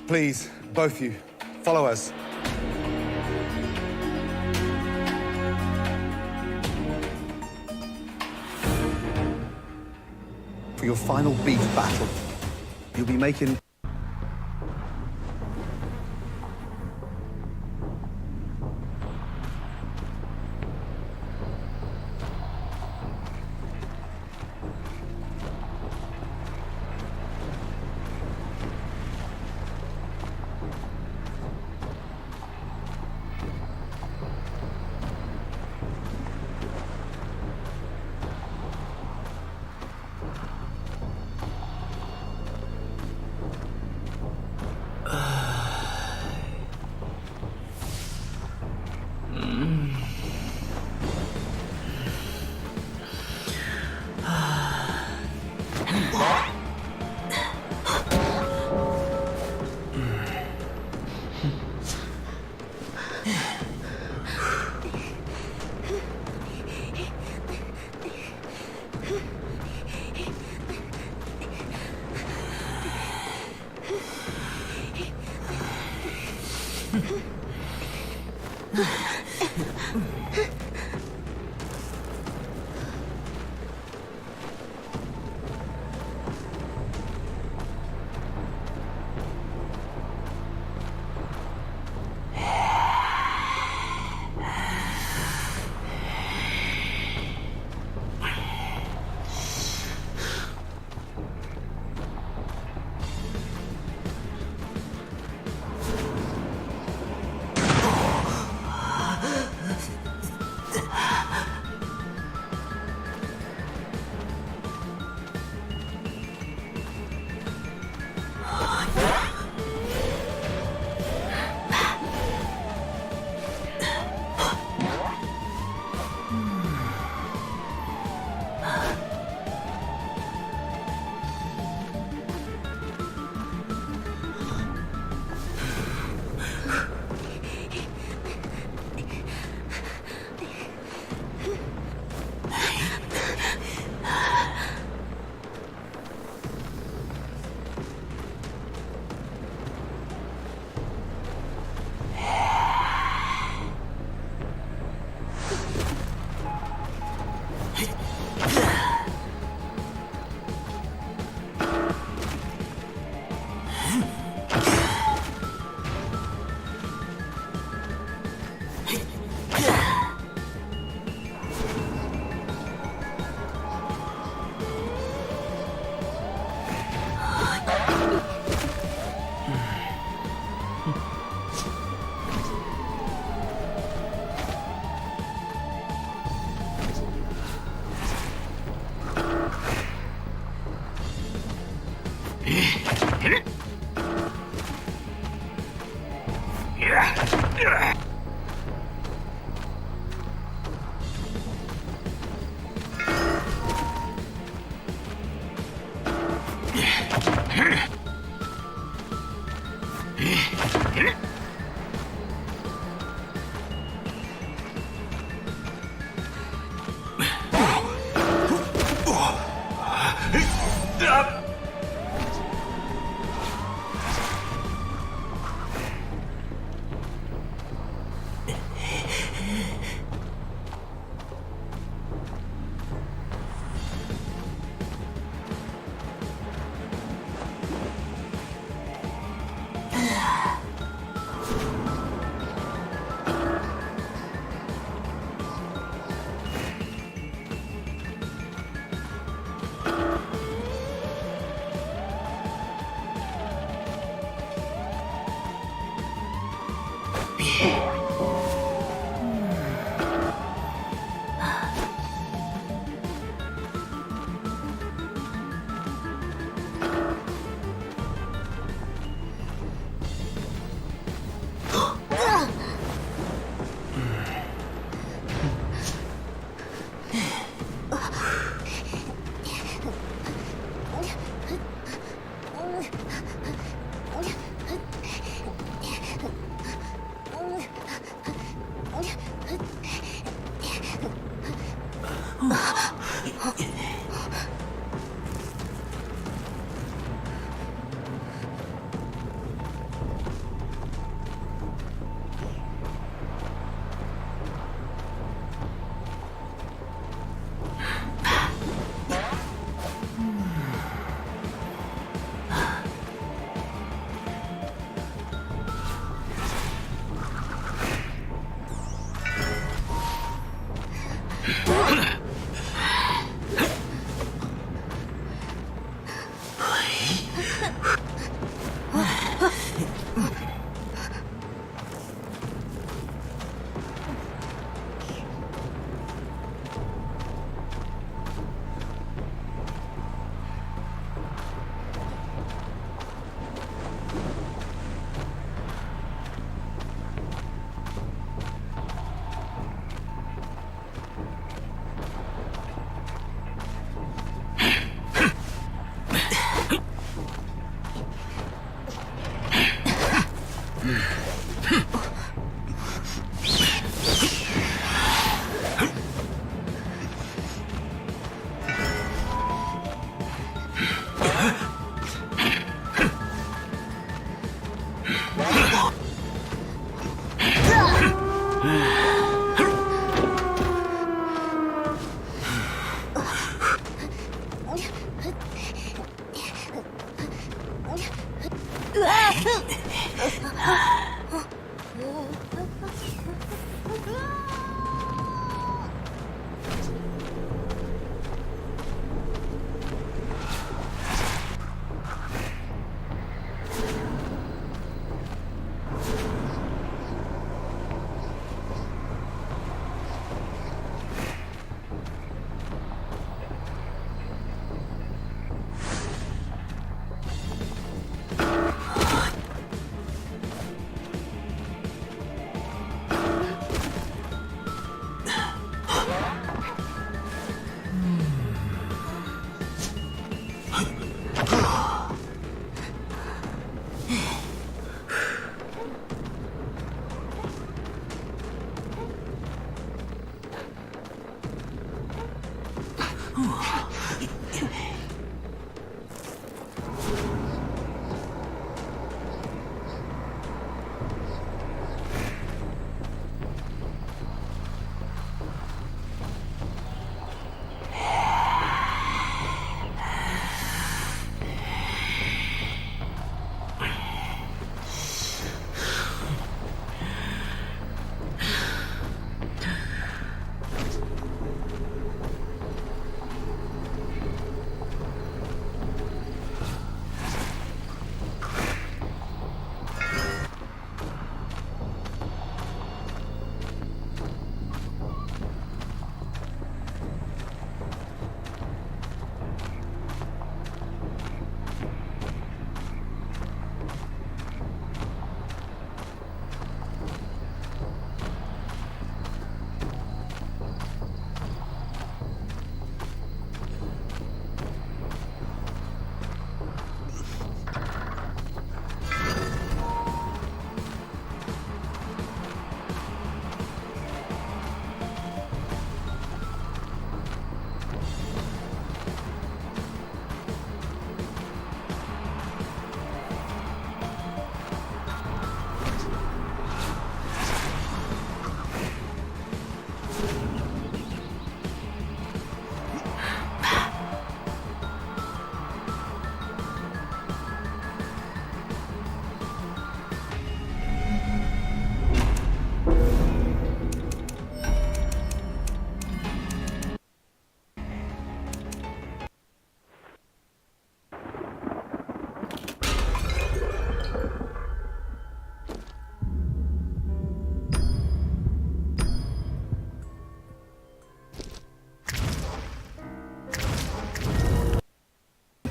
Please, both you, follow us. For your final beef battle, you'll be making...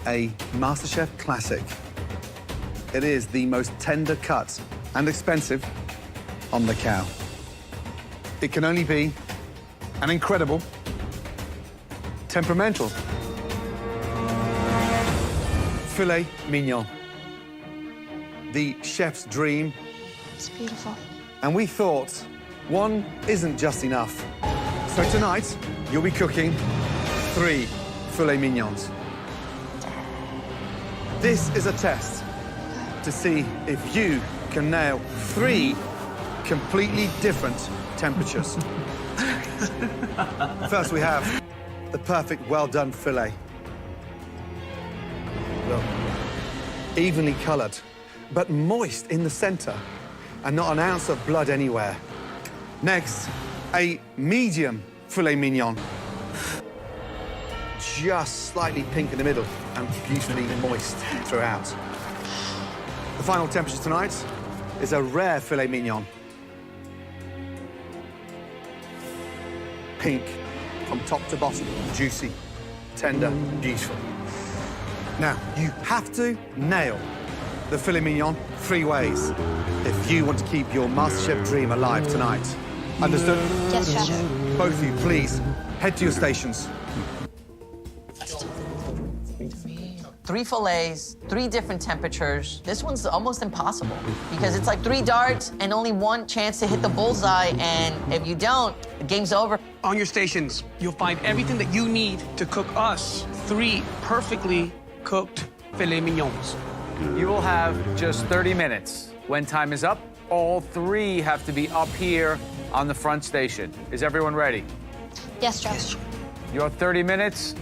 A MasterChef classic. It is the most tender cut and expensive on the cow. It can only be an incredible, temperamental filet mignon. The chef's dream. It's beautiful. And we thought one isn't just enough. So tonight, you'll be cooking 3 filet mignons. This is a test to see if you can nail 3 completely different temperatures. First, we have the perfect well-done filet. Look, evenly colored, but moist in the center, and not an ounce of blood anywhere. Next, a medium filet mignon. Just slightly pink in the middle and beautifully moist throughout. The final temperature tonight is a rare filet mignon. Pink from top to bottom, juicy, tender, beautiful. Now, you have to nail the filet mignon 3 ways if you want to keep your MasterChef dream alive tonight. Understood? Yes, Chef. Both of you, please, head to your stations. 3 fillets, 3 different temperatures. This one's almost impossible because it's like 3 darts and only 1 chance to hit the bullseye, and if you don't, the game's over. On your stations, you'll find everything that you need to cook us 3 perfectly cooked filet mignons. You will have just 30 minutes. When time is up, all 3 have to be up here on the front station. Is everyone ready? Yes, Chef. Your 30 minutes.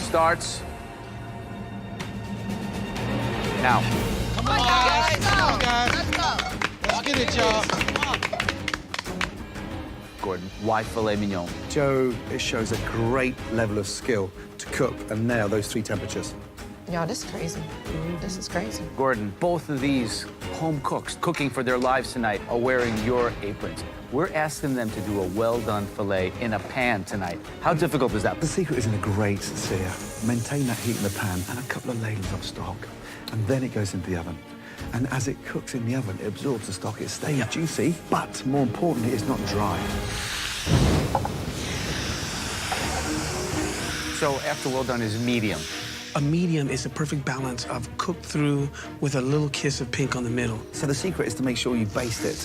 Starts now. Come on, guys. Come on, guys. Let's get it, y'all. Gordon, why filet mignon? Joe, it shows a great level of skill to cook and nail those three temperatures. Yo, this is crazy. This is crazy. Gordon, both of these home cooks cooking for their lives tonight are wearing your aprons. We're asking them to do a well-done filet in a pan tonight. How difficult is that? The secret is in a great sear. Maintain that heat in the pan and a couple of ladles of stock. And then it goes into the oven. And as it cooks in the oven, it absorbs the stock. It stays juicy, but more importantly, it's not dry. So after well done is medium. A medium is the perfect balance of cooked through with a little kiss of pink on the middle. So the secret is to make sure you baste it.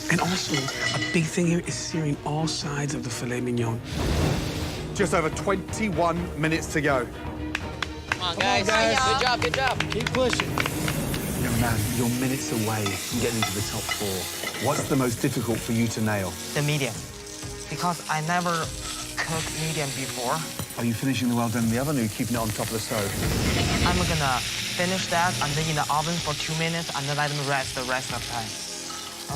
And also, a big thing here is searing all sides of the filet mignon. Just over 21 minutes to go. Come on, guys. Good job, good job. Keep pushing. Young man, you're minutes away from getting into the top 4. What's the most difficult for you to nail? The medium, because I never cooked medium before. Are you finishing the well done in the oven or are you keeping it on top of the stove? I'm gonna finish that and then in the oven for 2 minutes and then let them rest the rest of the time.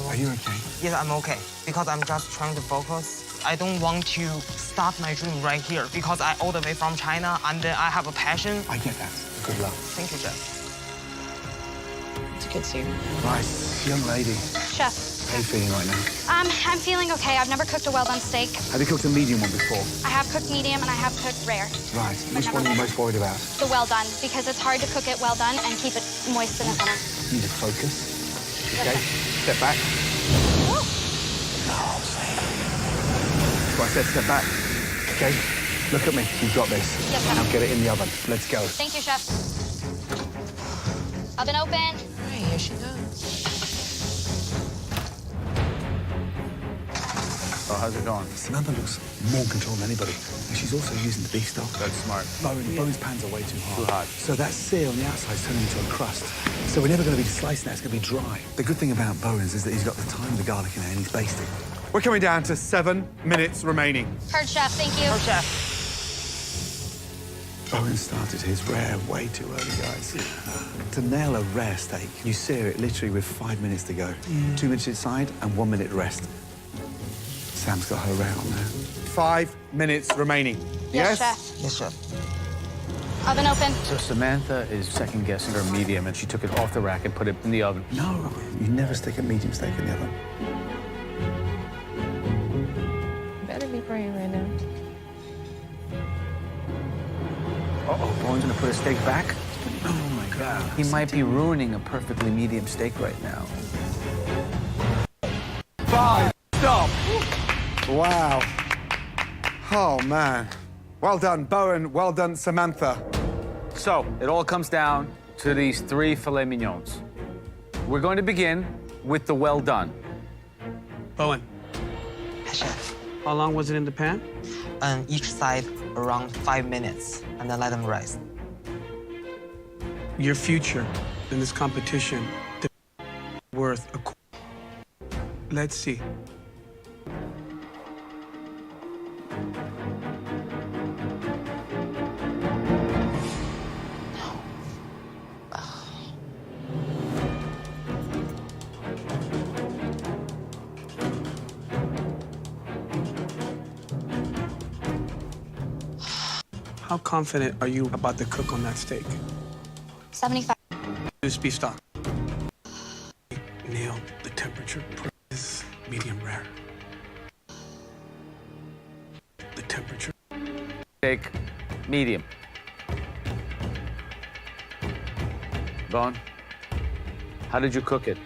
Are you okay? Yes, I'm okay, because I'm just trying to focus. I don't want to start my dream right here because I all the way from China and then I have a passion. I get that. Good luck. Thank you, Chef. It's a good sear. Right, young lady, Chef, how are you feeling right now? I'm feeling okay. I've never cooked a well-done steak. Have you cooked a medium one before? I have cooked medium and I have cooked rare. Right, which one are you most worried about? The well-done, because it's hard to cook it well-done and keep it moist in the center. You need to focus. Okay, step back. So I said step back. Okay, look at me. You've got this. Yes, Chef. Now get it in the oven. Let's go. Thank you, Chef. Oven open. All right, here she goes. Oh, how's it going? Samantha looks more in control than anybody. And she's also using the beef stock. That's smart. Bowen's pans are way too hot. Too hot. So that sear on the outside is turning into a crust. So we're never going to be slicing that. It's going to be dry. The good thing about Bowen's is that he's got the thyme, the garlic in there, and he's basting. We're coming down to 7 minutes remaining. Heard, Chef. Thank you. Oh, Chef. Bowen started his rare way too early, guys. To nail a rare steak, you sear it literally with 5 minutes to go. 2 minutes inside and 1 minute rest. Sam's got her rare on there. 5 minutes remaining. Yes, Chef. Yes, Chef. Oven open. So Samantha is second-guessing her medium, and she took it off the rack and put it in the oven. No, you never stick a medium steak in the oven. Better be praying right now. Uh-oh, Bowen's gonna put a steak back? Oh, my God. He might be ruining a perfectly medium steak right now. 5, stop. Wow. Oh, man. Well done, Bowen. Well done, Samantha. So, it all comes down to these 3 filet mignons. We're going to begin with the well done. Bowen, Yes, Chef. how long was it in the pan? And each side around 5 minutes and then let them rest. Your future in this competition worth a. Let's see. How confident are you about the cook on that steak? 75. This beef stock. Nailed the temperature. Is medium rare. The temperature. Steak, medium. Bowen, how did you cook it?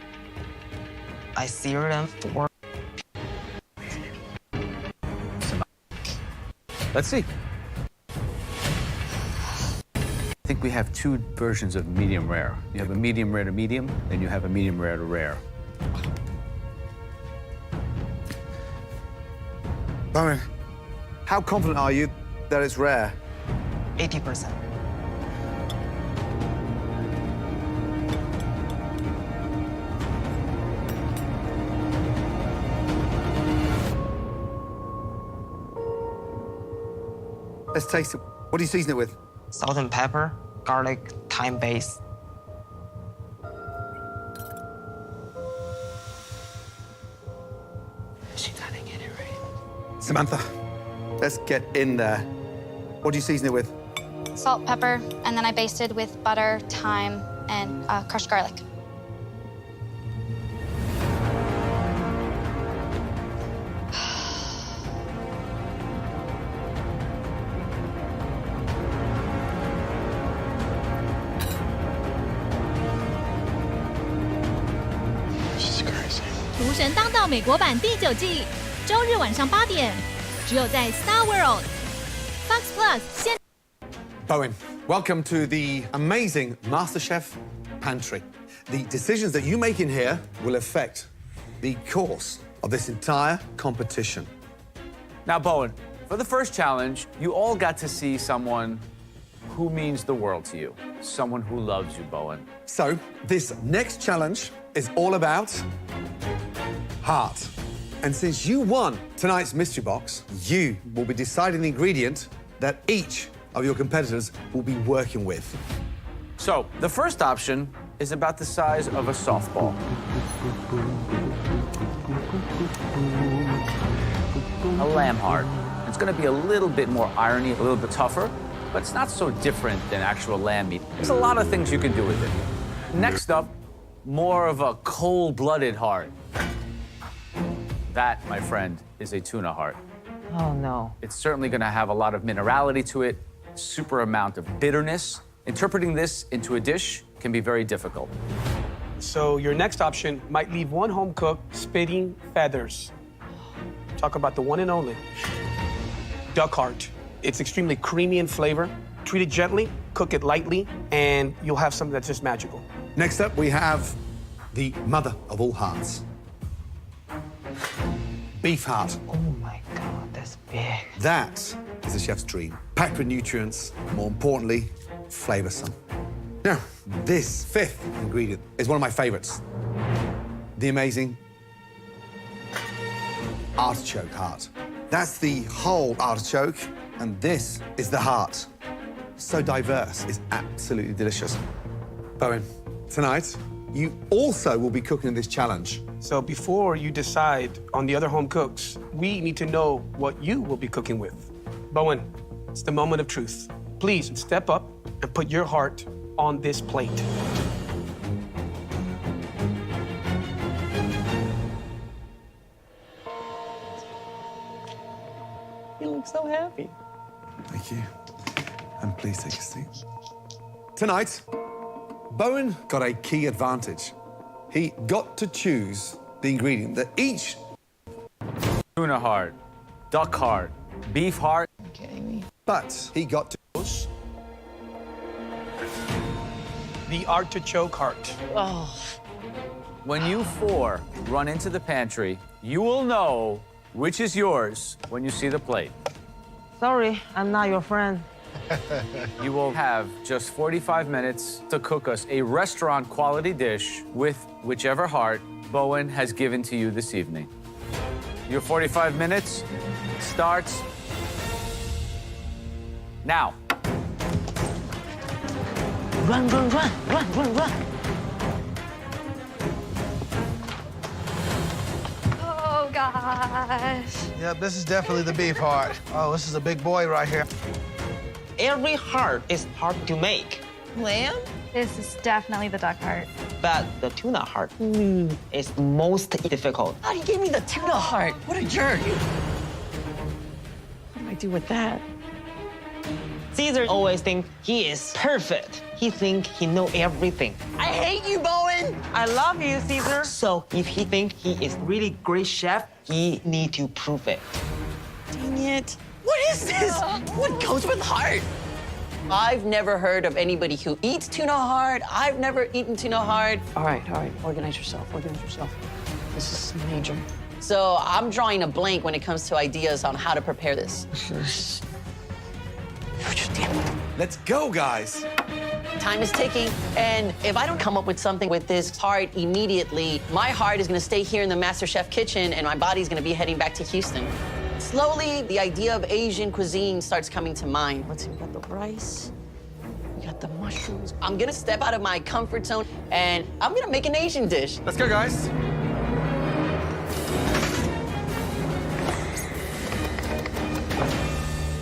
I sear them for. Let's see. I think we have 2 versions of medium rare. You have a medium rare to medium, and you have a medium rare to rare. Bowen, how confident are you that it's rare? 80%. Let's taste it. What do you season it with? Salt and pepper, garlic, thyme base. She gotta get it right. Samantha, let's get in there. What do you season it with? Salt salt, pepper, and then I basted with butter, thyme, and crushed garlic. This is crazy. 厨神当道美国版第9季，周日晚上8点，只有在 Star World Fox Plus 现。 Bowen, welcome to the amazing MasterChef pantry. The decisions that you make in here will affect the course of this entire competition. Now, Bowen, for the first challenge, you all got to see someone who means the world to you. Someone who loves you, Bowen. So, this next challenge is all about heart. And since you won tonight's mystery box, you will be deciding the ingredient that each of your competitors will be working with. So, the first option is about the size of a softball. A lamb heart. It's going to be a little bit more irony, a little bit tougher, but it's not so different than actual lamb meat. There's a lot of things you can do with it. Next up, more of a cold-blooded heart. That, my friend, is a tuna heart. Oh, no. It's certainly going to have a lot of minerality to it, super amount of bitterness. Interpreting this into a dish can be very difficult. So your next option might leave one home cook spitting feathers. Talk about the one and only duck heart. It's extremely creamy in flavor. Treat it gently, cook it lightly, and you'll have something that's just magical. Next up, we have the mother of all hearts. Beef heart. Oh my God, that's big. That is a chef's dream. Packed with nutrients, more importantly, flavoursome. Now, this fifth ingredient is one of my favourites. The amazing artichoke heart. That's the whole artichoke, and this is the heart. So diverse, it's absolutely delicious. Bowen, tonight, you also will be cooking in this challenge. So before you decide on the other home cooks, we need to know what you will be cooking with. Bowen, it's the moment of truth. Please step up and put your heart on this plate. You look so happy. Thank you. And please take a seat. Tonight, Bowen got a key advantage. He got to choose the ingredient that each Tuna heart, duck heart, beef heart. Are you kidding me? but he got to choose The artichoke heart. Oh, When you four run into the pantry, you will know which is yours when you see the plate. Sorry, I'm not your friend. You will have just 45 minutes to cook us a restaurant quality dish with whichever heart Bowen has given to you this evening. Your 45 minutes starts now. Run, run, run, run, run, run. Oh, gosh. Yep, this is definitely the beef heart. Oh, this is a big boy right here. Every heart is hard to make, lamb? This is definitely the duck heart. but the tuna heart is most difficult. Oh, he gave me the tuna heart. What a jerk. What do I do with that? Caesar always think he is perfect. He think he know everything. I hate you, Bowen. I love you, Caesar. So if he think he is really great chef, he need to prove it. Dang it. What is this? What goes with heart? I've never heard of anybody who eats tuna heart. I've never eaten tuna heart. All right. Organize yourself. This is major. So I'm drawing a blank when it comes to ideas on how to prepare this. Let's go, guys. Time is ticking, and if I don't come up with something with this heart immediately, my heart is gonna stay here in the MasterChef kitchen, and my body's gonna be heading back to Houston. Slowly, the idea of Asian cuisine starts coming to mind. Let's see, we got the rice, we got the mushrooms. I'm gonna step out of my comfort zone, and I'm gonna make an Asian dish. Let's go, guys.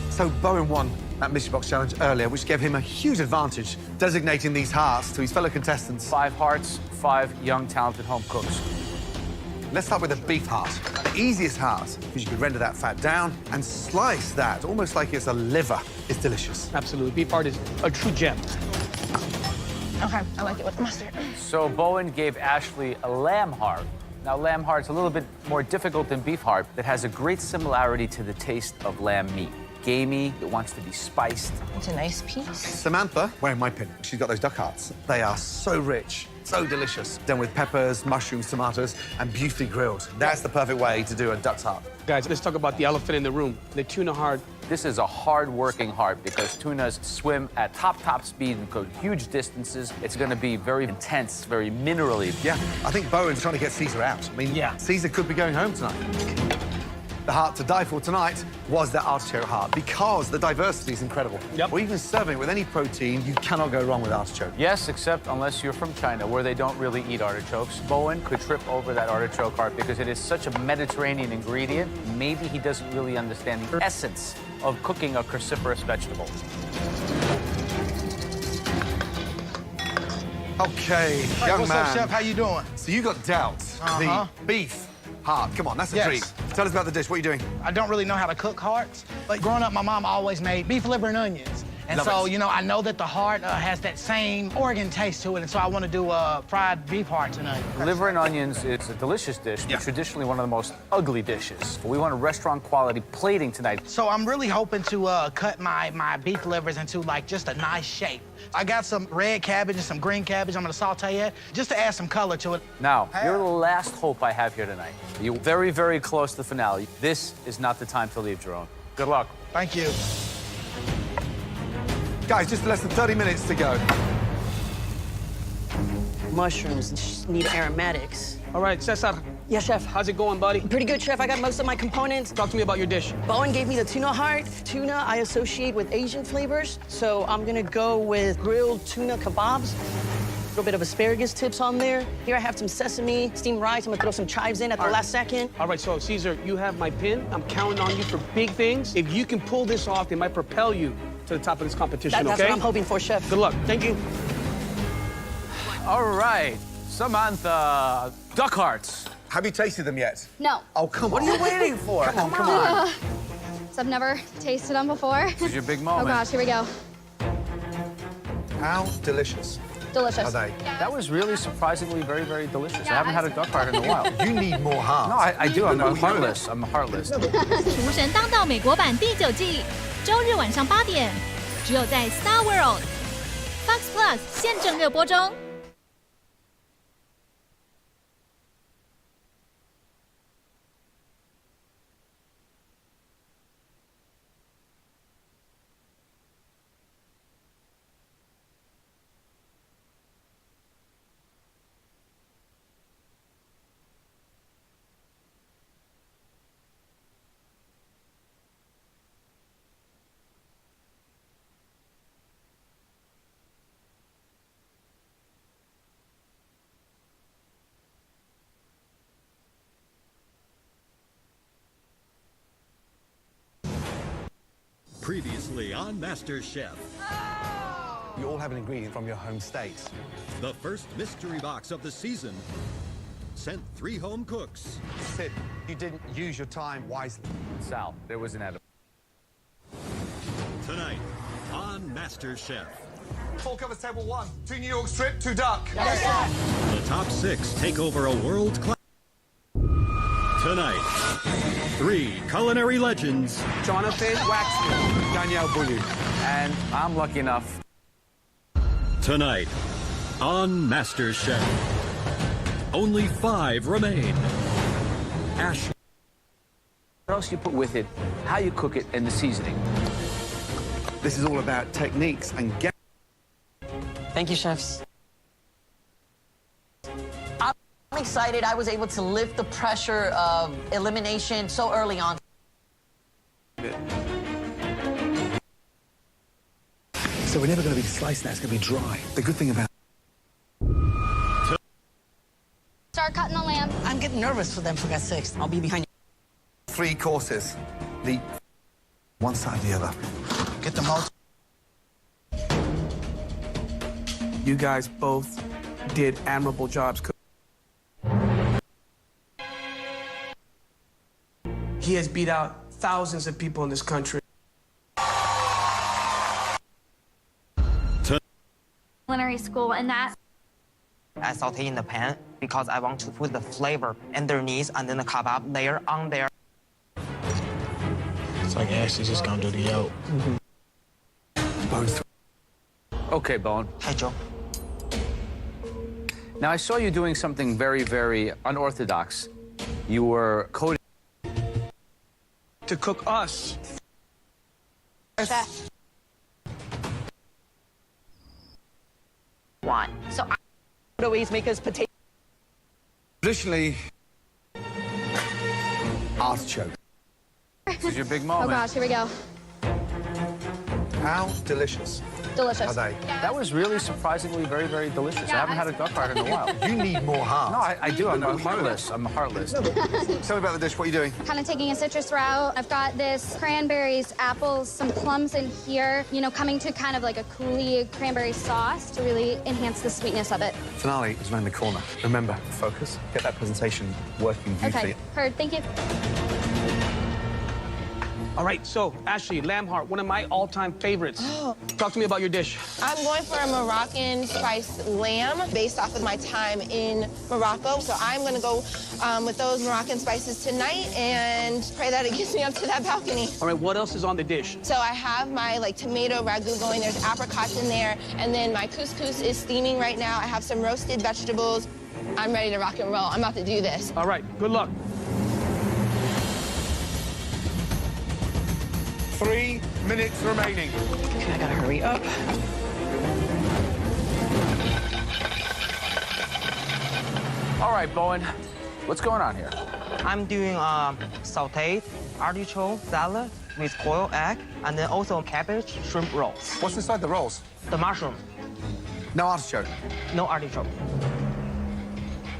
So Bowen won that mystery box challenge earlier, which gave him a huge advantage, designating these hearts to his fellow contestants. 5 hearts, 5 young, talented home cooks. Let's start with the beef heart. The easiest heart, because you could render that fat down and slice that, almost like it's a liver. It's delicious. Absolutely. Beef heart is a true gem. Okay, I like it with mustard. So Bowen gave Ashley a lamb heart. Now, lamb heart's a little bit more difficult than beef heart. That has a great similarity to the taste of lamb meat. Gamey, it wants to be spiced. It's a nice piece. Samantha, wearing my pin, she's got those duck hearts. They are so rich, so delicious. Done with peppers, mushrooms, tomatoes, and beautifully grilled. That's the perfect way to do a duck's heart. Guys, let's talk about the elephant in the room, the tuna heart. This is a hard-working heart because tunas swim at top speed and go huge distances. It's going to be very intense, very minerally. Yeah, I think Bowen's trying to get Caesar out. I mean, Yeah. Caesar could be going home tonight. The heart to die for tonight was that artichoke heart because the diversity is incredible. Yep. Or even serving it with any protein, you cannot go wrong with artichoke. Yes, except unless you're from China, where they don't really eat artichokes. Bowen could trip over that artichoke heart because it is such a Mediterranean ingredient. Maybe he doesn't really understand the essence of cooking a cruciferous vegetable. Okay, Hey, young what's man. up, Chef? How you doing? So you got dealt the beef heart. Come on, that's a treat. Tell us about the dish. What are you doing? I don't really know how to cook hearts, but growing up, my mom always made beef liver and onions. And Love so, it. you know, I know that the heart has that same organ taste to it, and so I want to do fried beef heart tonight. Liver and onions, it's a delicious dish, but Yeah. traditionally one of the most ugly dishes. We want a restaurant-quality plating tonight. So I'm really hoping to cut my beef livers into, like, just a nice shape. I got some red cabbage and some green cabbage I'm going to saute it, just to add some color to it. Now, you're the last hope I have here tonight. You're very, very close to the finale. This is not the time to leave, Jerome. Good luck. Thank you. Guys, just less than 30 minutes to go. Mushrooms just need aromatics. All right, Cesar, Yeah, Chef. how's it going, buddy? Pretty good, Chef. I got most of my components. Talk to me about your dish. Bowen gave me the tuna heart. Tuna I associate with Asian flavors, so I'm gonna go with grilled tuna kebabs. A little bit of asparagus tips on there. Here I have some sesame, steamed rice. I'm gonna throw some chives in at the last second. All right, so Caesar, you have my pin. I'm counting on you for big things. If you can pull this off, it might propel you to the top of this competition, That's okay? what I'm hoping for, Chef. Good luck. Thank you. All right, Samantha, duck hearts. Have you tasted them yet? No, Oh, come What on. are you waiting for? Come on. so I've never tasted them before. This is your big Oh moment. gosh, here we go. How delicious Delicious. are they? That was really surprisingly very, very delicious. Yeah, I haven't had a duck heart in a while. You need more heart. No, I do. I'm heartless. I'm heartless. 厨神当道美国版第9季，周日晚上8点，只有在 Star World Fox Plus 现正热播中。Previously on MasterChef, You all have an ingredient from your home state. the first mystery box of the season sent 3 home cooks. Sid, you didn't use your time wisely. Sal, there was an edible. Tonight on MasterChef, Full covers table 1. 2 New York strip, 2 duck. the top 6 take over a world class. Tonight, 3 culinary legends Jonathan Waxman. Danielle Bouillou. And I'm lucky enough. tonight on MasterChef. Only 5 remain. Ash, What else you put with it, how you cook it, and the seasoning. This is all about techniques and Thank you, chefs. I'm excited I was able to lift the pressure of elimination so early on. So we're never going to be sliced now, it's going to be dry. The good thing about Start cutting the lamb. I'm getting nervous for them for that 6. I'll be behind you. 3 courses, the one side or the other. Get the most. You guys both did admirable jobs. He has beat out thousands of people in this country. Culinary school, and that. I saute in the pan because I want to put the flavor underneath and then the kebab layer on there. It's like Ashley's just gonna do the yolk. Okay, Bowen. Hi, Joe. Now, I saw you doing something very, very unorthodox. You were coating. To cook us. Chef. Want. So I would always make us potato. Traditionally, artichoke. This is your big Oh moment. gosh, here we go. How delicious Delicious. are they? That was really surprisingly very, very delicious. Yeah, I haven't had a duck heart in a while. You need more heart. No, I do. I'm heartless. I'm heartless. Tell me about the dish. What are you doing? Kind of taking a citrus route. I've got this cranberries, apples, some plums in here, you know, coming to kind of like a coulis cranberry sauce to really enhance the sweetness of it. Finale is around the corner. Remember, focus. Get that presentation working beautifully. Okay, heard. Thank you. All right, so, Ashley, lamb heart, one of my all-time favorites. Talk to me about your dish. I'm going for a Moroccan spiced lamb based off of my time in Morocco. So I'm going to go with those Moroccan spices tonight and pray that it gets me up to that balcony. All right, what else is on the dish? So I have my tomato ragu going. There's apricots in there. And then my couscous is steaming right now. I have some roasted vegetables. I'm ready to rock and roll. I'm about to do this. All right, good luck. 3 minutes remaining. Okay, I gotta hurry up. All right, Bowen. What's going on here? I'm doing sauteed artichoke salad with boiled egg and then also cabbage shrimp rolls. What's inside the rolls? The mushroom, No artichoke. no artichoke.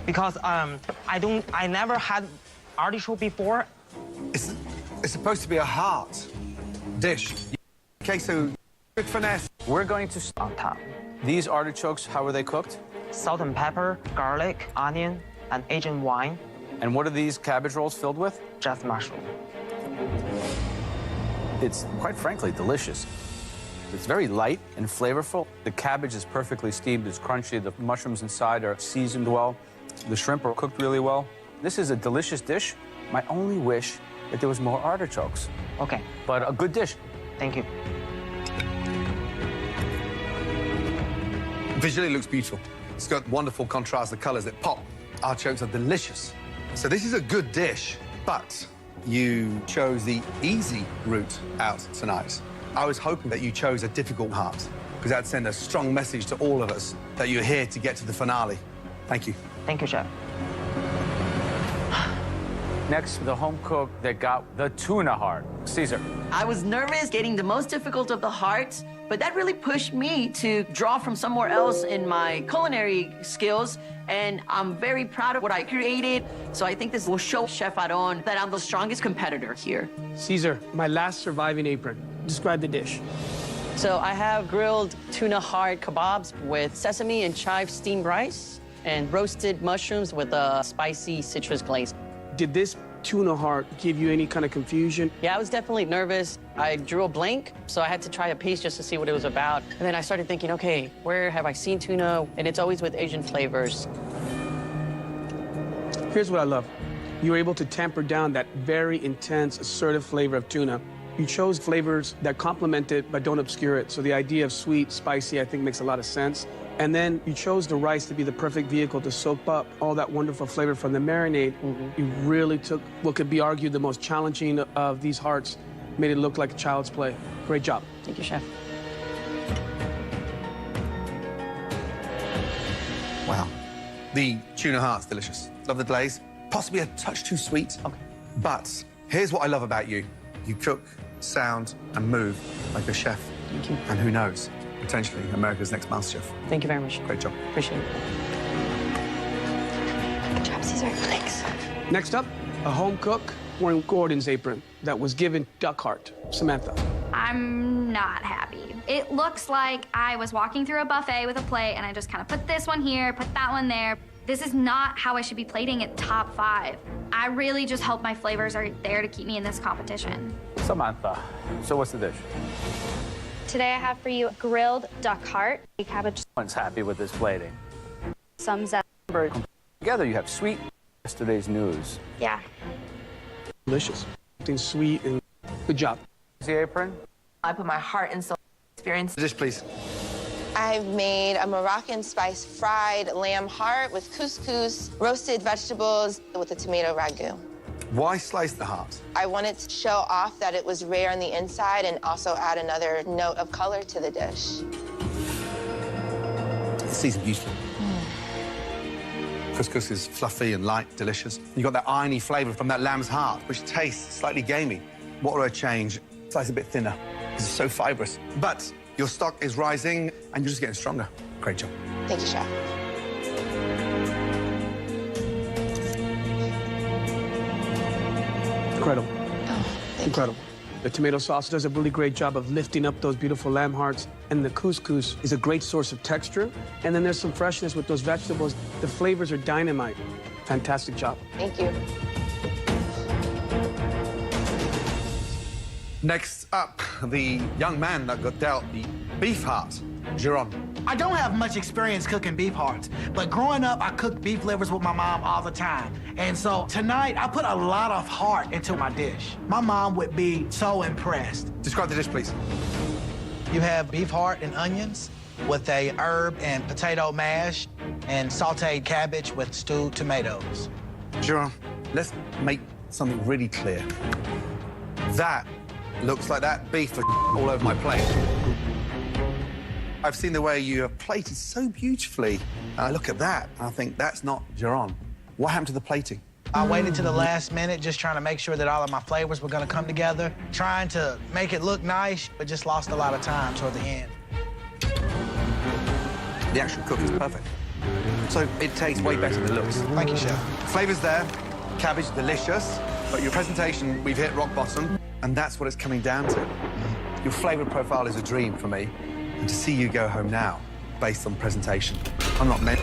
Because I never had artichoke before. It's supposed to be a heart dish. Okay, so with finesse. We're going to On top. These artichokes, how were they cooked? Salt and pepper, garlic, onion, and Asian wine, And what are these cabbage rolls filled with? just mushroom. It's, quite frankly, delicious. It's very light and flavorful. The cabbage is perfectly steamed, it's crunchy. The mushrooms inside are seasoned well. The shrimp are cooked really well. This is a delicious dish. My only wish that there was more artichokes. Okay, But a good dish. thank you. Visually, it looks beautiful. It's got wonderful contrast of colors that pop. Artichokes are delicious. So this is a good dish, but you chose the easy route out tonight. I was hoping that you chose a difficult heart, because that'd send a strong message to all of us that you're here to get to the finale. Thank you. Thank you, chef. Next, the home cook that got the tuna heart. Caesar. I was nervous getting the most difficult of the hearts, but that really pushed me to draw from somewhere else in my culinary skills, and I'm very proud of what I created. So I think this will show Chef Aron that I'm the strongest competitor here. Caesar, my last surviving apron. Describe the dish. So I have grilled tuna heart kebabs with sesame and chive steamed rice and roasted mushrooms with a spicy citrus glaze. Did this tuna heart give you any kind of confusion? Yeah, I was definitely nervous. I drew a blank, so I had to try a piece just to see what it was about. And then I started thinking, okay, where have I seen tuna? And it's always with Asian flavors. Here's what I love. You were able to tamper down that very intense, assertive flavor of tuna. You chose flavors that complement it but don't obscure it. So the idea of sweet, spicy, I think makes a lot of sense. And then you chose the rice to be the perfect vehicle to soak up all that wonderful flavor from the marinade. You really took what could be argued the most challenging of these hearts, made it look like a child's play. Great job. Thank you, Chef. Wow. The tuna heart's delicious. Love the glaze. Possibly a touch too sweet. Okay. But here's what I love about you. You cook, sound, and move like a chef. Thank you. And who knows, potentially America's next master chef. Thank you very much. Great job. Appreciate it. Good job, Caesar. Thanks. Next up, a home cook wearing Gordon's apron that was given duck heart. Samantha. I'm not happy. It looks like I was walking through a buffet with a plate and I just kind of put this one here, put that one there. This is not how I should be plating at top 5. I really just hope my flavors are there to keep me in this competition. Samantha, so what's the dish? Today I have for you grilled duck heart, cabbage, One's happy with this plating. some zest. Together you have sweet. Yesterday's news. Yeah. Delicious. Something sweet and good job. The apron? I put my heart and soul experience. Dish, please. I've made a Moroccan spice fried lamb heart with couscous, roasted vegetables with a tomato ragu. Why slice the heart? I wanted to show off that it was rare on the inside and also add another note of color to the dish. It's seasoned beautifully. Couscous is fluffy and light, delicious. You got that irony flavour from that lamb's heart, which tastes slightly gamey. What would I change? Slice a bit thinner. It's so fibrous. But your stock is rising, and you're just getting stronger. Great job. Thank you, Chef. Incredible. Thank Incredible. The tomato sauce does a really great job of lifting up those beautiful lamb hearts, and the couscous is a great source of texture. And then there's some freshness with those vegetables. The flavors are dynamite. Fantastic job. Thank you. Next up, the young man that got dealt the beef heart, Giron. I don't have much experience cooking beef hearts, but growing up, I cooked beef livers with my mom all the time. And so tonight, I put a lot of heart into my dish. My mom would be so impressed. Describe the dish, please. You have beef heart and onions with a herb and potato mash and sauteed cabbage with stewed tomatoes. Giron, let's make something really clear. That looks like that beef was all over my plate. I've seen the way you have plated so beautifully. I look at that, and I think that's not Giron. What happened to the plating? I waited to the last minute just trying to make sure that all of my flavors were gonna come together, trying to make it look nice, but just lost a lot of time toward the end. The actual cook is perfect. So it tastes way better than it looks. Thank you, Chef. Flavors there, cabbage delicious, but your presentation, we've hit rock bottom, and that's what it's coming down to. Your flavor profile is a dream for me, and to see you go home now, based on presentation, I'm not meant.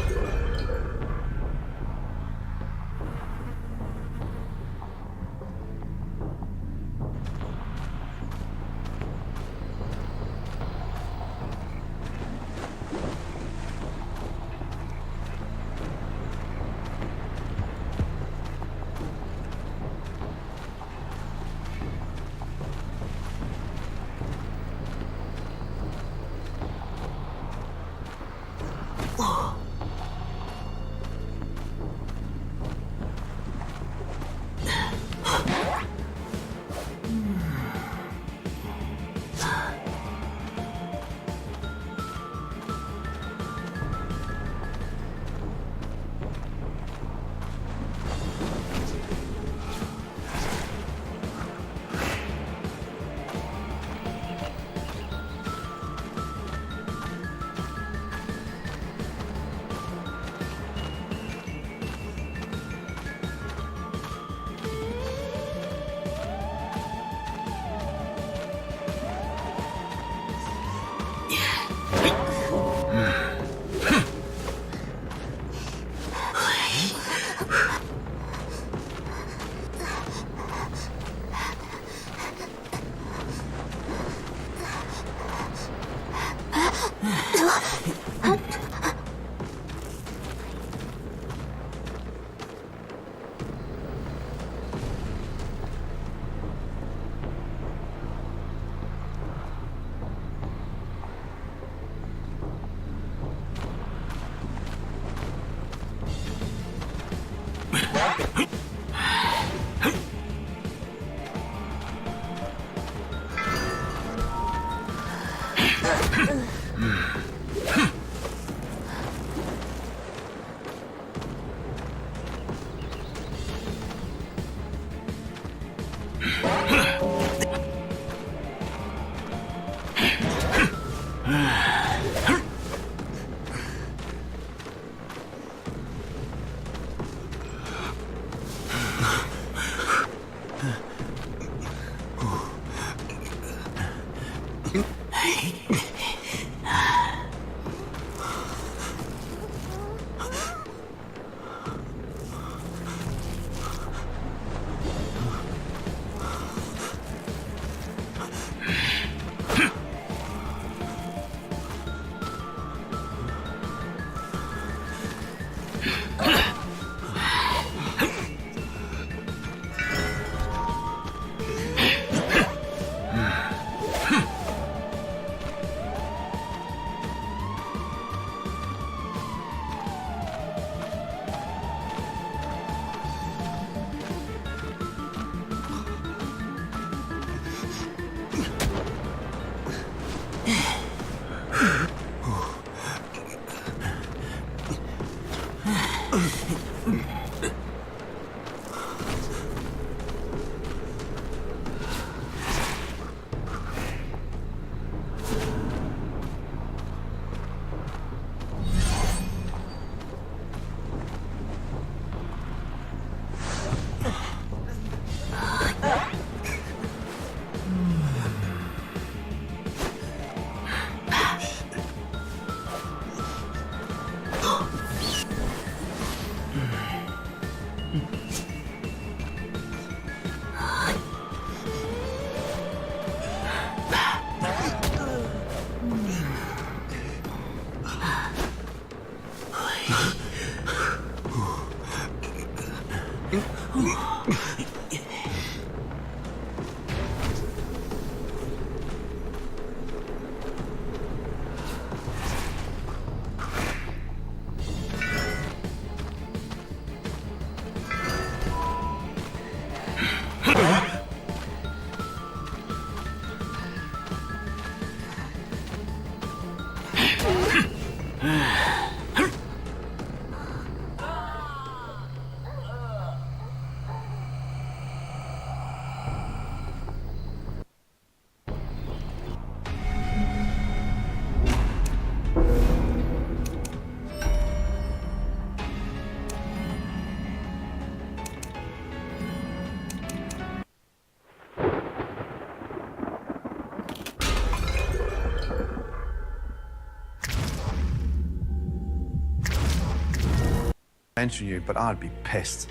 Mention you, but I'd be pissed.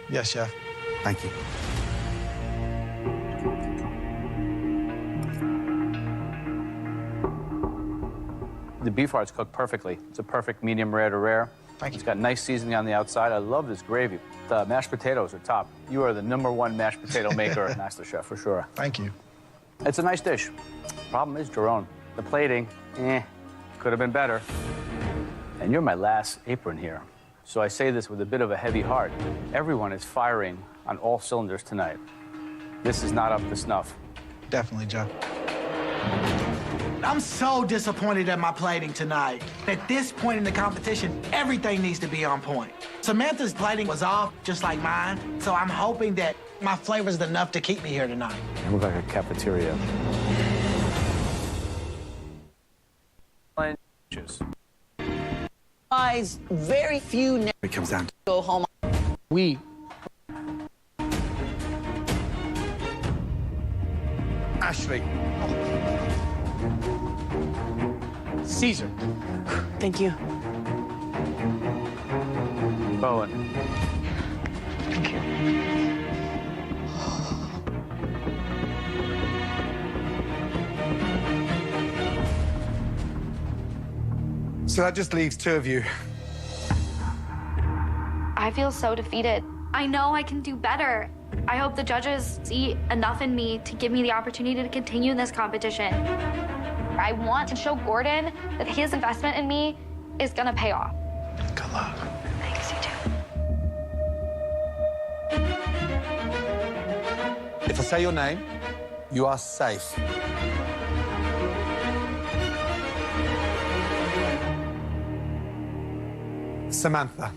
Yes, chef. Thank you. The beef heart's cooked perfectly. It's a perfect medium rare to rare. Thank you. It's got nice seasoning on the outside. I love this gravy. The mashed potatoes are top. You are the #1 mashed potato maker, Master Chef, for sure. Thank you. It's a nice dish. Problem is, Jerome, the plating, could have been better. And you're my last apron here. So I say this with a bit of a heavy heart. Everyone is firing on all cylinders tonight. This is not up to snuff. Definitely, Joe. I'm so disappointed at my plating tonight. At this point in the competition, everything needs to be on point. Samantha's plating was off, just like mine, so I'm hoping that my flavor is enough to keep me here tonight. It looks like a cafeteria. Guys, very few It comes down to go home. We. Ashley. Caesar. Thank you. Bowen. So that just leaves two of you. I feel so defeated. I know I can do better. I hope the judges see enough in me to give me the opportunity to continue in this competition. I want to show Gordon that his investment in me is gonna pay off. Good luck. Thanks, you too. If I say your name, you are safe. Samantha.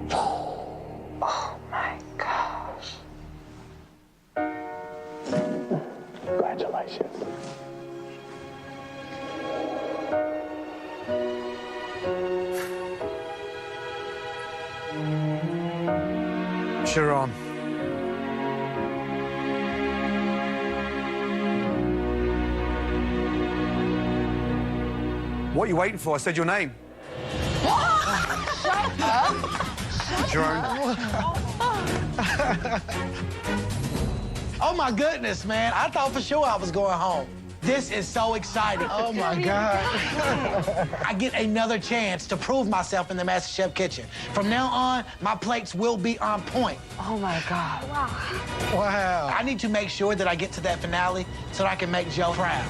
Oh my gosh. Congratulations. Sharon. What are you waiting for? I said your name. Shut up. Sharon. Oh my goodness, man. I thought for sure I was going home. This is so exciting. Oh my God. I get another chance to prove myself in the MasterChef kitchen. From now on, my plates will be on point. Oh my God. Wow. I need to make sure that I get to that finale so that I can make Joe proud.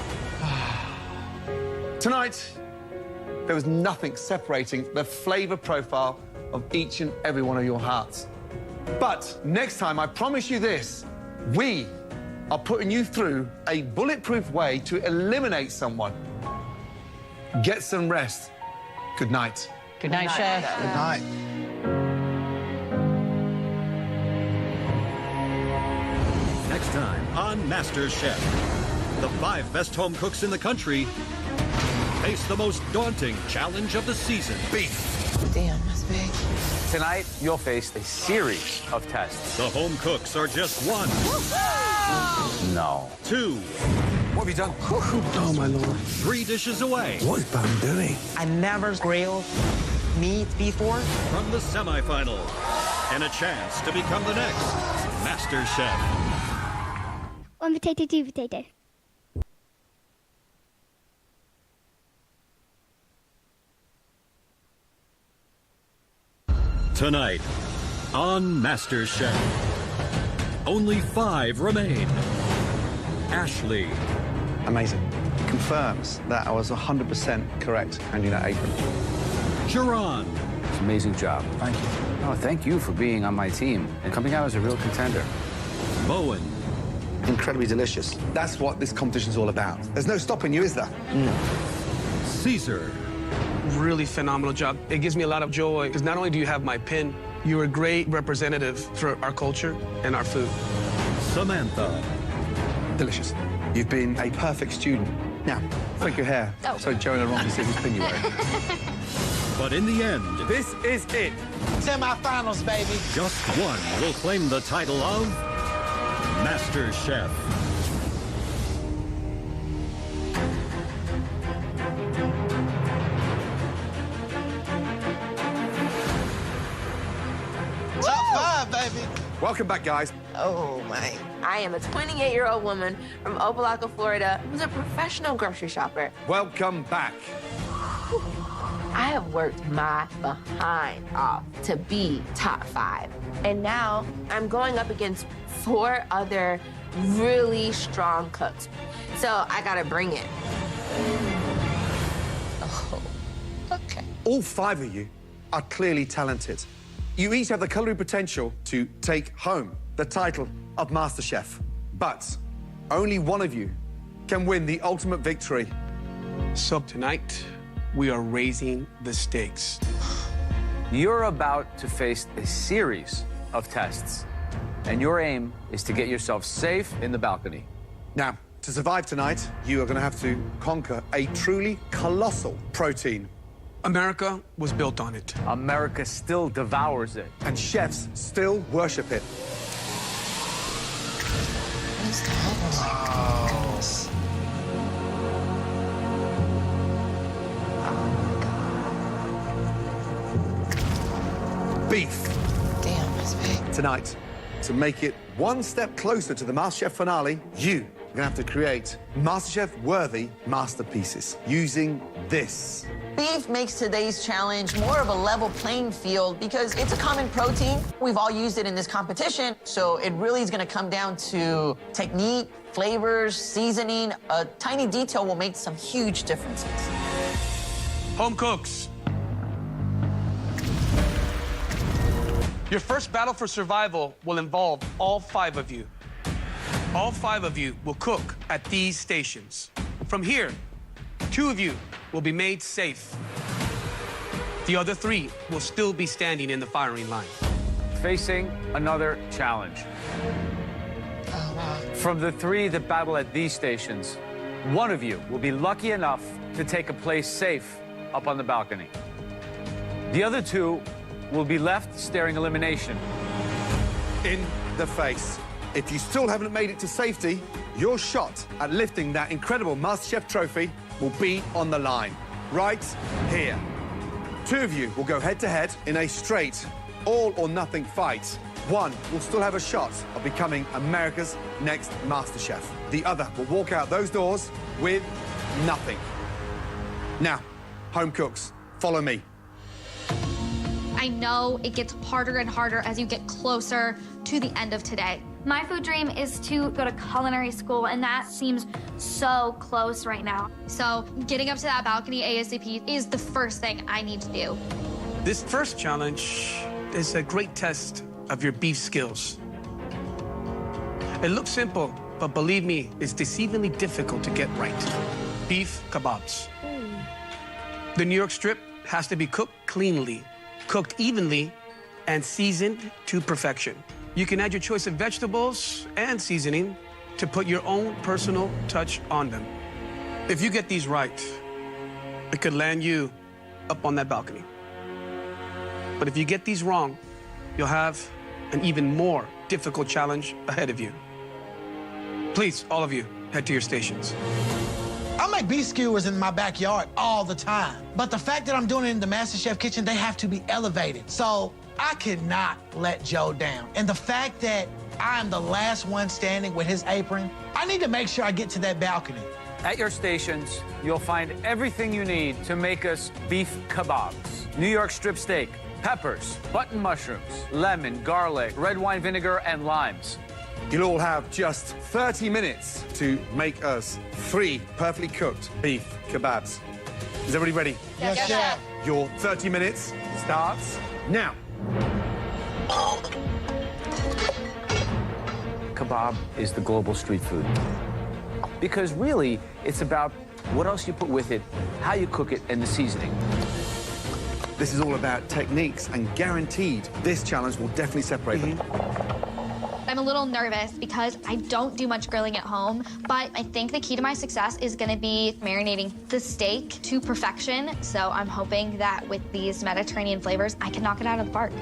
Tonight, there was nothing separating the flavor profile of each and every one of your hearts. But next time, I promise you this, we are putting you through a bulletproof way to eliminate someone. Get some rest. Good night. Good night, Chef. Good night. Next time on MasterChef, the 5 best home cooks in the country face the most daunting challenge of the season. Beef. Damn, that's big. Tonight, you'll face a series of tests. The home cooks are just 1, No. 2, What have you done? Oh, my Lord. 3 dishes away What is Bum doing? I never grilled meat before. from the semifinal and a chance to become the next Master Chef. 1 potato, 2 potato. Tonight on MasterChef, only 5 remain. Ashley, Amazing. Confirms that I was 100% correct handling that apron. Jerron, It's an amazing job. Thank you. No, thank you for being on my team and coming out as a real contender. Bowen, Incredibly delicious. That's what this competition's all about. There's no stopping you, is there? Caesar, Really phenomenal job. It gives me a lot of joy because not only do you have my pin, you're a great representative for our culture and our food. Samantha, Delicious. You've been a perfect student. Now, flick your hair so Joanna Ron can see whose pin you wear. but in the end, This is it. Semifinals, baby. just one will claim the title of Master Chef. Top 5, baby. Welcome back, guys. Oh my. I am a 28-year-old woman from Opelika, Florida, who's a professional grocery shopper. Welcome back. I have worked my behind off to be top 5. And now I'm going up against 4 other really strong cooks. So I gotta bring it. Oh, okay. All 5 of you are clearly talented. You each have the culinary potential to take home the title of Master Chef. But only one of you can win the ultimate victory. So tonight, we are raising the stakes. You're about to face a series of tests, and your aim is to get yourself safe in the balcony. Now, to survive tonight, you are going to have to conquer a truly colossal protein. America was built on it. America still devours it. And chefs still worship it. What is that? Beef. Damn, that's big. Tonight, to make it one step closer to the MasterChef finale, you are going to have to create MasterChef-worthy masterpieces using this. Beef makes today's challenge more of a level playing field because it's a common protein. We've all used it in this competition, so it really is going to come down to technique, flavors, seasoning. A tiny detail will make some huge differences. Home cooks. Your first battle for survival will involve all 5 of you. All 5 of you will cook at these stations. From here, 2 of you will be made safe. The other 3 will still be standing in the firing line. Facing another challenge. Oh, wow. From the 3 that battle at these stations, 1 of you will be lucky enough to take a place safe up on the balcony. The other 2 will be left staring elimination. In the face. If you still haven't made it to safety, your shot at lifting that incredible MasterChef trophy will be on the line, right here. 2 of you will go head-to-head in a straight all-or-nothing fight. One will still have a shot of becoming America's next Master Chef. The other will walk out those doors with nothing. Now, home cooks, follow me. I know it gets harder and harder as you get closer to the end of today. My food dream is to go to culinary school, and that seems so close right now. So getting up to that balcony ASAP is the first thing I need to do. This first challenge is a great test of your beef skills. It looks simple, but believe me, it's deceivingly difficult to get right. Beef kebabs. The New York strip has to be cooked cleanly, cooked evenly, and seasoned to perfection. You can add your choice of vegetables and seasoning to put your own personal touch on them. If you get these right, it could land you up on that balcony. But if you get these wrong, you'll have an even more difficult challenge ahead of you. Please, all of you, head to your stations. I make beef skewers in my backyard all the time. But the fact that I'm doing it in the MasterChef kitchen, they have to be elevated. So I could not let Joe down. And the fact that I'm the last one standing with his apron, I need to make sure I get to that balcony. At your stations, you'll find everything you need to make us beef kebabs. New York strip steak, peppers, button mushrooms, lemon, garlic, red wine vinegar, and limes. You'll all have just 30 minutes to make us 3 perfectly cooked beef kebabs. Is everybody ready? Yes, Chef. Your 30 minutes starts now. Kebab is the global street food. Because really, it's about what else you put with it, how you cook it, and the seasoning. This is all about techniques, and guaranteed this challenge will definitely separate them. I'm a little nervous because I don't do much grilling at home, but I think the key to my success is gonna be marinating the steak to perfection. So I'm hoping that with these Mediterranean flavors, I can knock it out of the park.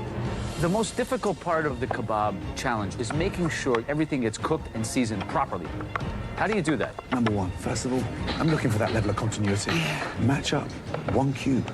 The most difficult part of the kebab challenge is making sure everything gets cooked and seasoned properly. How do you do that? Number one, first of all, I'm looking for that level of continuity. Match up 1 cube.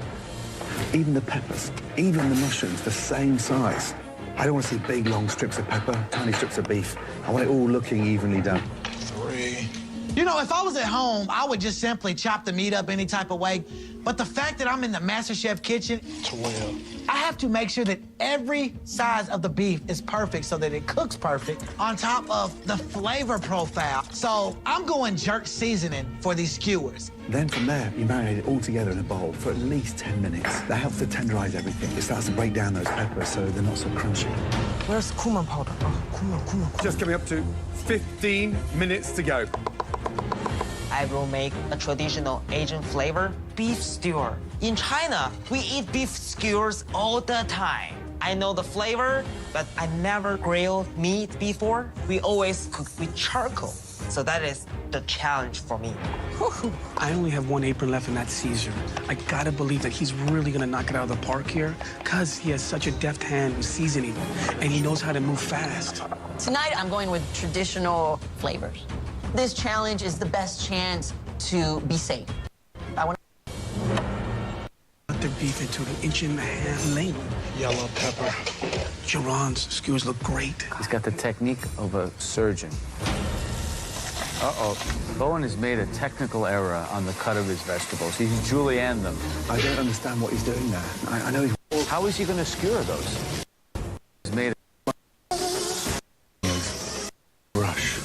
Even the peppers, even the mushrooms, the same size. I don't want to see big, long strips of pepper, tiny strips of beef. I want it all looking evenly done. 3. You know, if I was at home, I would just simply chop the meat up any type of way. But the fact that I'm in the MasterChef kitchen, 12. I have to make sure that every size of the beef is perfect so that it cooks perfect on top of the flavor profile. So I'm going jerk seasoning for these skewers. Then from there, you marinate it all together in a bowl for at least 10 minutes. That helps to tenderize everything. It starts to break down those peppers so they're not so crunchy. Where's cumin powder? Oh, cumin. Just coming up to 15 minutes to go. I will make a traditional Asian flavor beef skewer. In China, we eat beef skewers all the time. I know the flavor, but I never grilled meat before. We always cook with charcoal. So that is the challenge for me. I only have 1 apron left, and that's Caesar. I gotta believe that he's really gonna knock it out of the park here, because he has such a deft hand with seasoning, and he knows how to move fast. Tonight, I'm going with traditional flavors. This challenge is the best chance to be safe. I want Cut the beef into an 1.5-inch length. Yellow pepper. Jerron's skewers look great. He's got the technique of a surgeon. Uh-oh. Bowen has made a technical error on the cut of his vegetables. He's julienned them. I don't understand what he's doing there. I know he's... How is he going to skewer those? He's made a... Rush.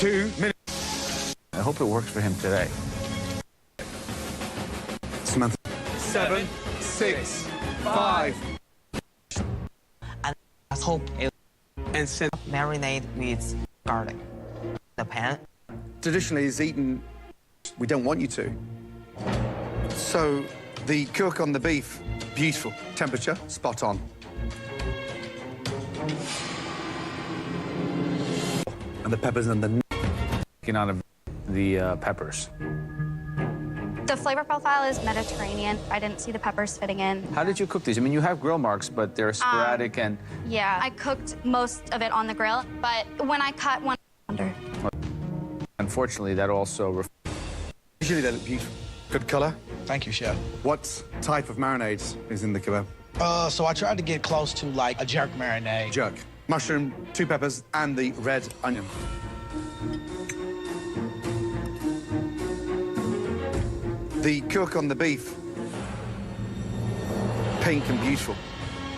2 minutes. I hope it works for him today. Samantha. 7, 6, 5. And I hope it And send marinate with garlic. The pan. Traditionally, is eaten... We don't want you to. So, the cook on the beef, beautiful. Temperature, spot on. And the peppers and the... Taking on the peppers. The flavor profile is Mediterranean. I didn't see the peppers fitting in. How did you cook these? I mean, you have grill marks, but they're sporadic and... Yeah, I cooked most of it on the grill, but when I cut one under. Unfortunately, that also... Usually they look beautiful. Good color. Thank you, Chef. What type of marinade is in the kebab? So I tried to get close to like a jerk marinade. Jerk. Mushroom, 2 peppers, and the red onion. The cook on the beef, pink and beautiful,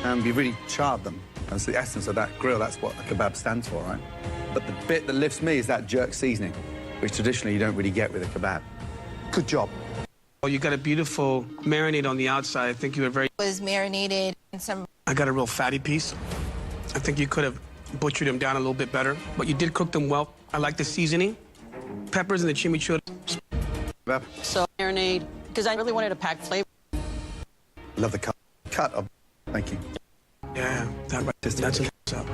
and we really charred them. That's the essence of that grill. That's what a kebab stands for, right? But the bit that lifts me is that jerk seasoning, which traditionally you don't really get with a kebab. Good job. Oh, you got a beautiful marinade on the outside. I think you were very... Was marinated in some... I got a real fatty piece. I think you could have butchered them down a little bit better, but you did cook them well. I like the seasoning. Peppers and the chimichurri. So marinade, because I really wanted to pack flavor. Love the cut. Cut of... Thank you. Yeah, that's what's up.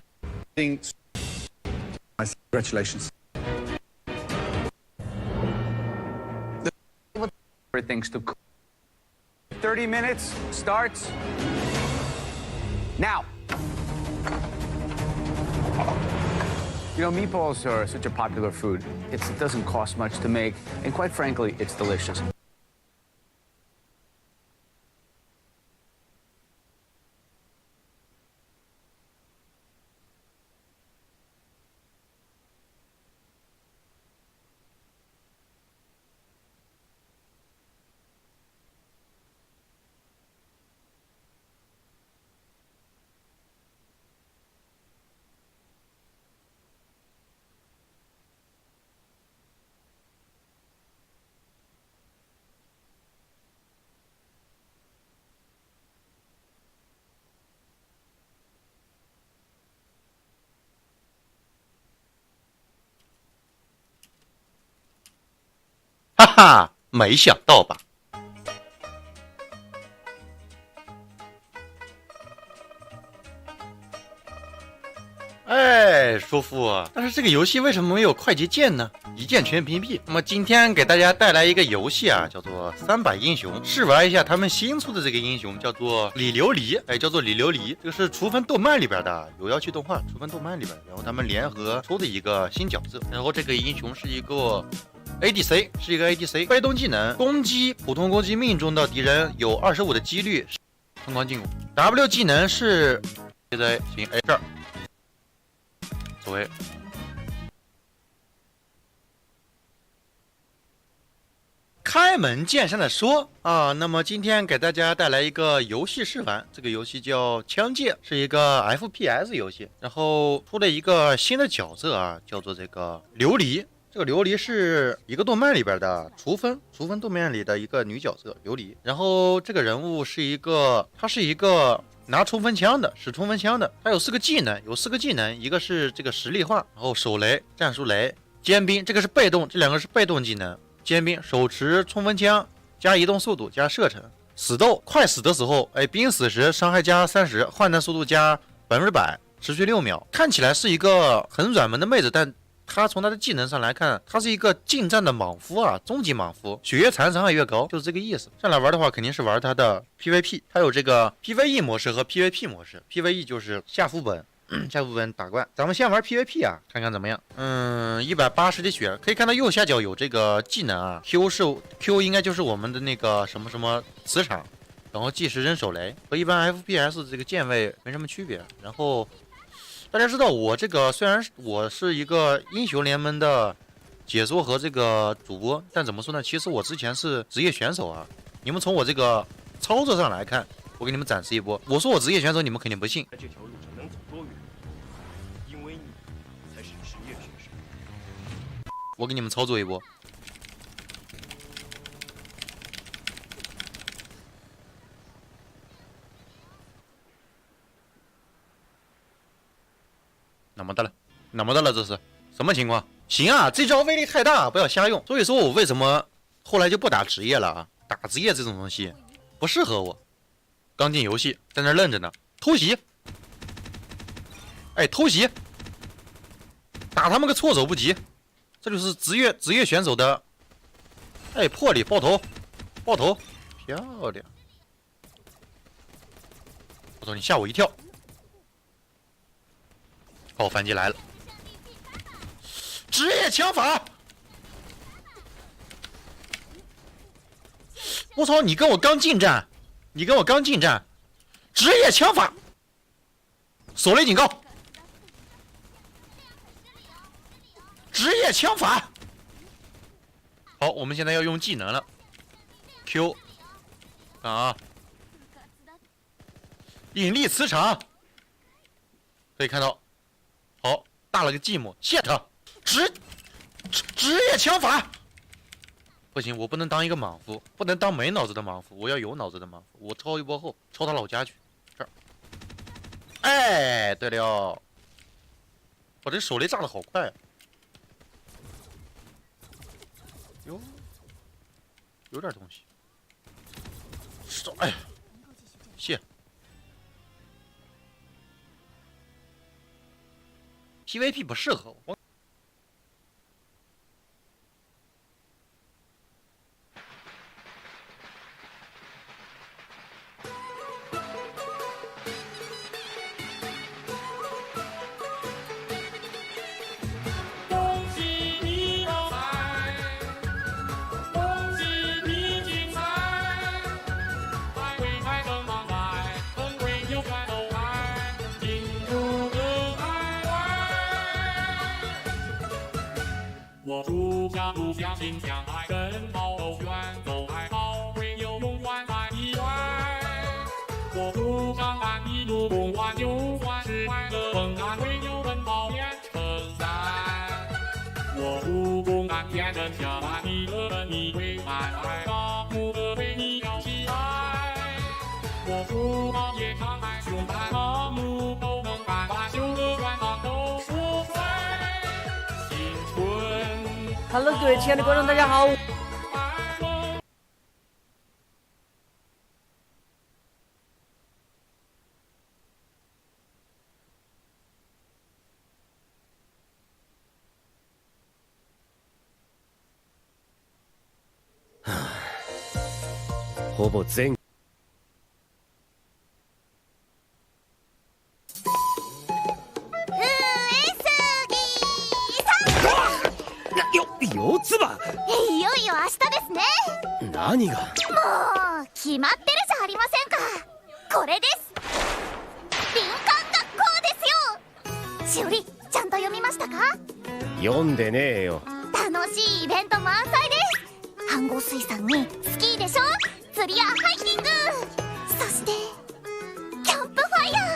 Congratulations. Things to cook. 30 minutes starts now. You know, meatballs are such a popular food. It doesn't cost much to make, and quite frankly, it's delicious.哈哈，没想到吧？哎，叔父，但是这个游戏为什么没有快捷键呢？一键全屏蔽。那么今天给大家带来一个游戏啊，叫做300英雄，试玩一下他们新出的这个英雄，叫做李琉璃。哎，叫做李琉璃，这个是厨房动漫里边的有妖气动画，厨房动漫里边，然后他们联合出的一个新角色。然后这个英雄是一个 ADC， 是一个 ADC， 被动技能攻击，普通攻击命中的敌人有25%的几率疯狂进攻。W 技能是现在行 A 这儿。作为开门见山的说啊，那么今天给大家带来一个游戏试玩，这个游戏叫《枪界》，是一个 FPS 游戏，然后出了一个新的角色啊，叫做这个琉璃。这个琉璃是一个动漫里边的厨房动漫里的一个女角色琉璃，然后这个人物是一个，她是一个拿冲锋枪的，使冲锋枪的，它有4个技能，一个是这个实力化，然后手雷、战术雷、尖兵，这个是被动，这2个是被动技能。尖兵手持冲锋枪加移动速度加射程，死斗快死的时候，哎，兵死时伤害加30%，换弹速度加100%，持续6秒。看起来是一个很软萌的妹子，但她从她的技能上来看，她是一个近战的莽夫啊，终极莽夫，血越残伤害越高，就是这个意思。上来玩的话，肯定是玩她的 PVP， 它有这个 PVE 模式和 PVP 模式。PVE 就是下副本打怪，咱们先玩 PVP 啊，看看怎么样。180滴血，可以看到右下角有这个技能啊 ，Q 应该就是我们的那个什么什么磁场，然后计时扔手雷，和一般 FPS 这个键位没什么区别。然后大家知道我这个虽然我是一个英雄联盟的解说和这个主播，但怎么说呢？其实我之前是职业选手啊。你们从我这个操作上来看，我给你们展示一波。我说我职业选手，你们肯定不信。这条路上能走多远？因为你才是职业选手。我给你们操作一波。那么的了，这是什么情况？行啊，这招威力太大，不要瞎用。所以说我为什么后来就不打职业了啊？打职业这种东西不适合我。刚进游戏，在那愣着呢，偷袭，哎，偷袭，打他们个措手不及。这就是职业选手的，哎，魄力，爆头，漂亮。我操，你吓我一跳。哦，反击来了！职业枪法！我操，你跟我刚近战，职业枪法，手雷警告，职业枪法。好，我们现在要用技能了 ，Q， 啊，引力磁场，可以看到，好，大了个寂寞 ，shit， 职业枪法。不行，我不能当一个莽夫，不能当没脑子的莽夫，我要有脑子的莽夫。我抄一波后，抄他老家去。这儿，哎，对了，我这手雷炸的好快啊！哟，有点东西。手，哎，谢。PVP 不适合我。我主家不相信相爱，跟好都远走爱好，唯有永远在意外。我主张按一路共挽，就算是快乐崩盘，唯有奔跑变成山。我不共安天真下来，你的你会安排，大幕的为你摇起来。我不熬夜常爱胸怀，麻木都能干完，修个远方都是水。Hello， 各位亲爱的观众，大家好。ほぼ全。四つ葉。いよいよ明日ですね。何が。もう決まってるじゃありませんか。これです。林間学校ですよ。しおり、ちゃんと読みましたか。読んでねえよ。楽しいイベント満載です。飯盒水産にスキーでしょ、釣りやハイキング、そして